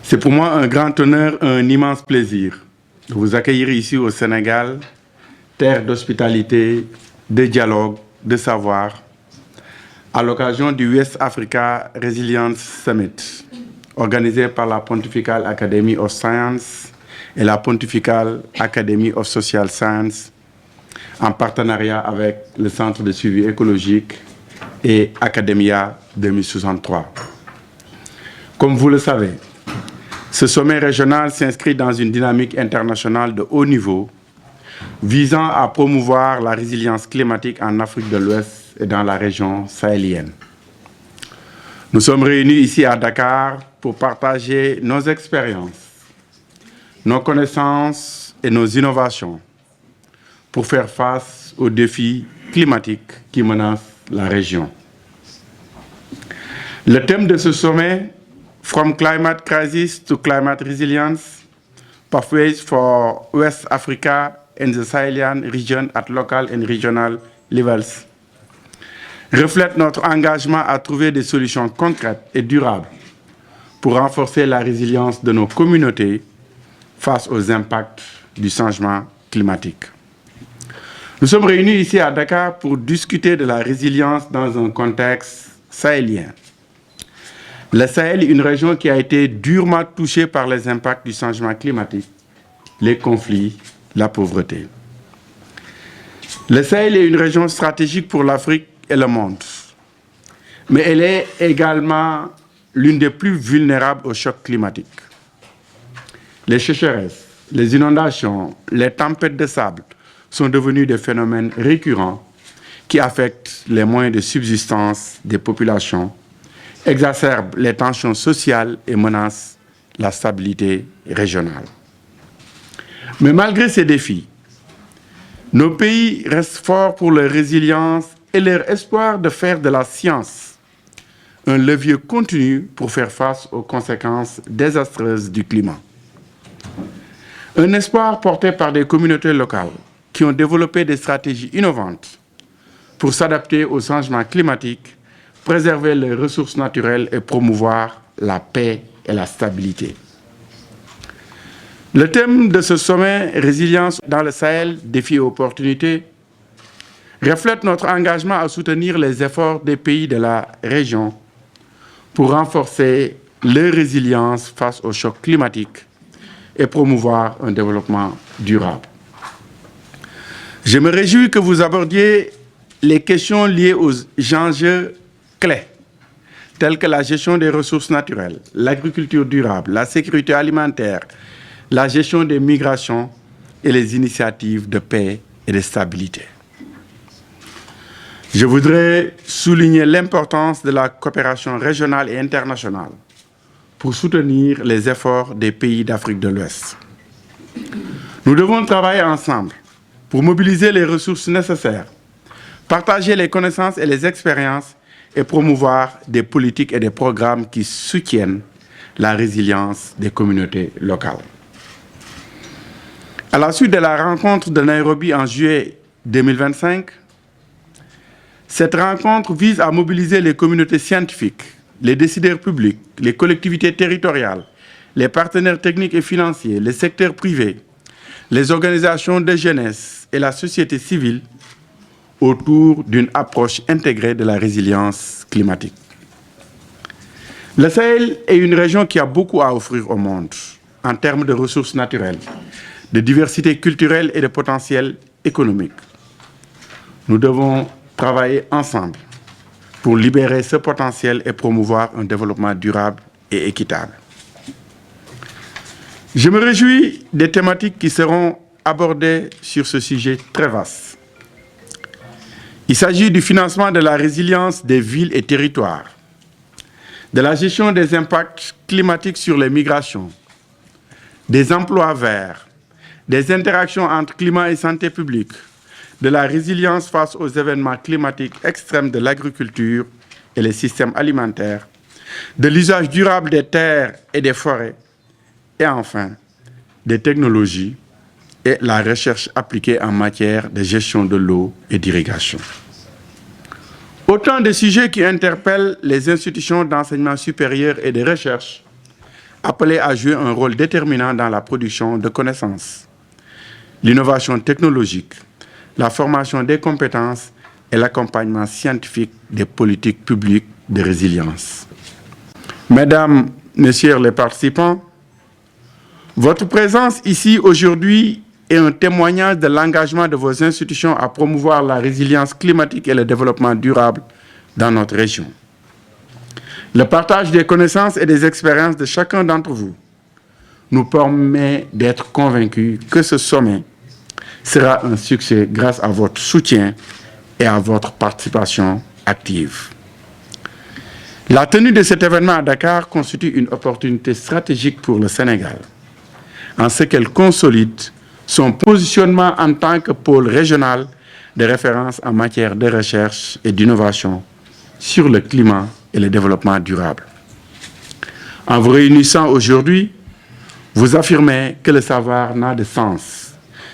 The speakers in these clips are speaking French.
C'est pour moi un grand honneur, un immense plaisir de vous accueillir ici au Sénégal, terre d'hospitalité, de dialogue, de savoir, à l'occasion du West Africa Resilience Summit, organisé par la Pontifical Academy of Science et la Pontifical Academy of Social Science, en partenariat avec le Centre de suivi écologique et Academia 2063. Comme vous le savez, ce sommet régional s'inscrit dans une dynamique internationale de haut niveau visant à promouvoir la résilience climatique en Afrique de l'Ouest et dans la région sahélienne. Nous sommes réunis ici à Dakar pour partager nos expériences, nos connaissances et nos innovations pour faire face aux défis climatiques qui menacent la région. Le thème de ce sommet, From Climate Crisis to Climate Resilience, Pathways for West Africa and the Sahelian Region at Local and Regional Levels, reflète notre engagement à trouver des solutions concrètes et durables pour renforcer la résilience de nos communautés face aux impacts du changement climatique. Nous sommes réunis ici à Dakar pour discuter de la résilience dans un contexte sahélien. Le Sahel est une région qui a été durement touchée par les impacts du changement climatique, les conflits, la pauvreté. Le Sahel est une région stratégique pour l'Afrique et le monde, mais elle est également l'une des plus vulnérables au choc climatique. Les sécheresses, les inondations, les tempêtes de sable sont devenus des phénomènes récurrents qui affectent les moyens de subsistance des populations, exacerbent les tensions sociales et menacent la stabilité régionale. Mais malgré ces défis, nos pays restent forts pour leur résilience et leur espoir de faire de la science un levier continu pour faire face aux conséquences désastreuses du climat. Un espoir porté par des communautés locales qui ont développé des stratégies innovantes pour s'adapter au changement climatique, préserver les ressources naturelles et promouvoir la paix et la stabilité. Le thème de ce sommet, Résilience dans le Sahel, défis et opportunités, reflète notre engagement à soutenir les efforts des pays de la région pour renforcer leur résilience face au choc climatique et promouvoir un développement durable. Je me réjouis que vous abordiez les questions liées aux enjeux clés, telles que la gestion des ressources naturelles, l'agriculture durable, la sécurité alimentaire, la gestion des migrations et les initiatives de paix et de stabilité. Je voudrais souligner l'importance de la coopération régionale et internationale pour soutenir les efforts des pays d'Afrique de l'Ouest. Nous devons travailler ensemble pour mobiliser les ressources nécessaires, partager les connaissances et les expériences et promouvoir des politiques et des programmes qui soutiennent la résilience des communautés locales. À la suite de la rencontre de Nairobi en juillet 2025, cette rencontre vise à mobiliser les communautés scientifiques, les décideurs publics, les collectivités territoriales, les partenaires techniques et financiers, les secteurs privés, les organisations de jeunesse et la société civile autour d'une approche intégrée de la résilience climatique. Le Sahel est une région qui a beaucoup à offrir au monde en termes de ressources naturelles, de diversité culturelle et de potentiel économique. Nous devons travailler ensemble pour libérer ce potentiel et promouvoir un développement durable et équitable. Je me réjouis des thématiques qui seront abordées sur ce sujet très vaste. Il s'agit du financement de la résilience des villes et territoires, de la gestion des impacts climatiques sur les migrations, des emplois verts, des interactions entre climat et santé publique, de la résilience face aux événements climatiques extrêmes de l'agriculture et les systèmes alimentaires, de l'usage durable des terres et des forêts, et enfin, des technologies et la recherche appliquée en matière de gestion de l'eau et d'irrigation. Autant de sujets qui interpellent les institutions d'enseignement supérieur et de recherche appelés à jouer un rôle déterminant dans la production de connaissances, l'innovation technologique, la formation des compétences et l'accompagnement scientifique des politiques publiques de résilience. Mesdames, Messieurs les participants, votre présence ici aujourd'hui est un témoignage de l'engagement de vos institutions à promouvoir la résilience climatique et le développement durable dans notre région. Le partage des connaissances et des expériences de chacun d'entre vous nous permet d'être convaincus que ce sommet sera un succès grâce à votre soutien et à votre participation active. La tenue de cet événement à Dakar constitue une opportunité stratégique pour le Sénégal, en ce qu'elle consolide son positionnement en tant que pôle régional de référence en matière de recherche et d'innovation sur le climat et le développement durable. En vous réunissant aujourd'hui, vous affirmez que le savoir n'a de sens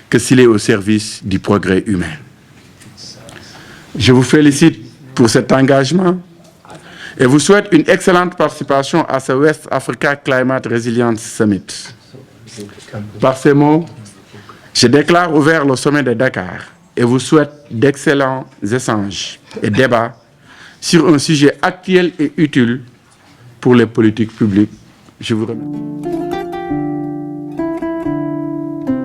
que s'il est au service du progrès humain. Je vous félicite pour cet engagement et vous souhaite une excellente participation à ce West Africa Climate Resilience Summit. Par ces mots, je déclare ouvert le sommet de Dakar et vous souhaite d'excellents échanges et débats sur un sujet actuel et utile pour les politiques publiques. Je vous remercie.